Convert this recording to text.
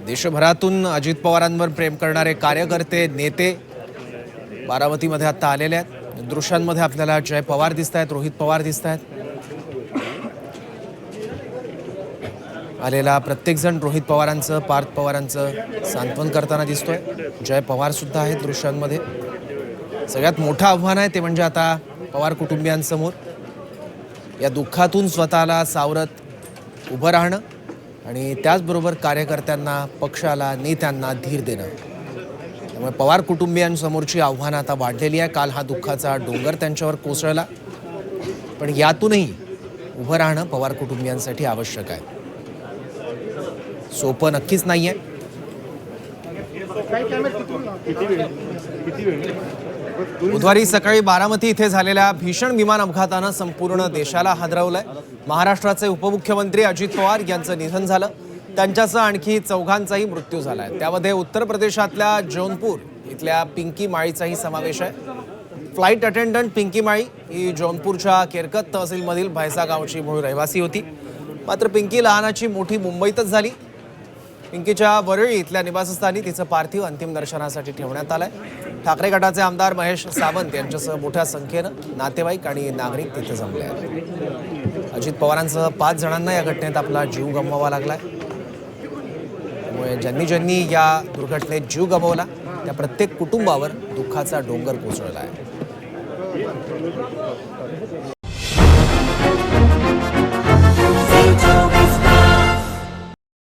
देशभरातून अजित पवारांवर प्रेम करणारे कार्यकर्ते नेते बारामतीमध्ये आता आलेले आहेत। दृश्यांमध्ये आपल्याला जय पवार दिसत आहेत, रोहित पवार दिसत आहेत। आलेला प्रत्येक जण रोहित पवारांचं, पार्थ पवारांचं सांत्वन करताना दिसतोय। जय पवार सुद्धा आहेत दृश्यांमध्ये। सगळ्यात मोठं आव्हान आहे ते म्हणजे आता पवार कुटुंबियांसमोर या दुःखातून स्वतःला सावरत उभं राहणं आणि त्याचबरोबर कार्यकर्त्यांना, पक्षाला, नेत्यांना धीर देणं। त्यामुळे पवार कुटुंबियांसमोरची आव्हानं आता वाढलेली आहे। काल हा दुःखाचा डोंगर त्यांच्यावर कोसळला, पण यातूनही उभं राहणं पवार कुटुंबियांसाठी आवश्यक आहे। सोपं नक्कीच नाहीये। बुधवारी सकाळी बारामती इथे झालेल्या भीषण विमान अपघातानं संपूर्ण देशाला हादरवलंय। महाराष्ट्राचे उपमुख्यमंत्री अजित पवार यांचं निधन झालं। त्यांच्यासह आणखी चौघांचाही मृत्यू झालाय। त्यामध्ये उत्तर प्रदेशातल्या जौनपूर इथल्या पिंकी माळीचाही समावेश आहे। फ्लाइट अटेंडंट पिंकी माळी ही जौनपूरच्या केरकत तहसीलमधील भैसा गावची मूळ रहिवासी होती। मात्र पिंकी लहानाची मोठी मुंबईतच झाली। पिंकीच्या वरळी इथल्या निवासस्थानी तिचं पार्थिव अंतिम दर्शनासाठी ठेवण्यात आलंय। ठाकरे गटाचे आमदार महेश सावंत यांच्यासह मोठ्या संख्येनं नातेवाईक आणि नागरिक तिथे जमले आहेत। अजित पवारांसह 5 जणांना या घटनेत आपला जीव गमवावा लागलाय। त्यामुळे ज्यांनी या दुर्घटनेत जीव गमावला त्या प्रत्येक कुटुंबावर दुःखाचा डोंगर कोसळला आहे।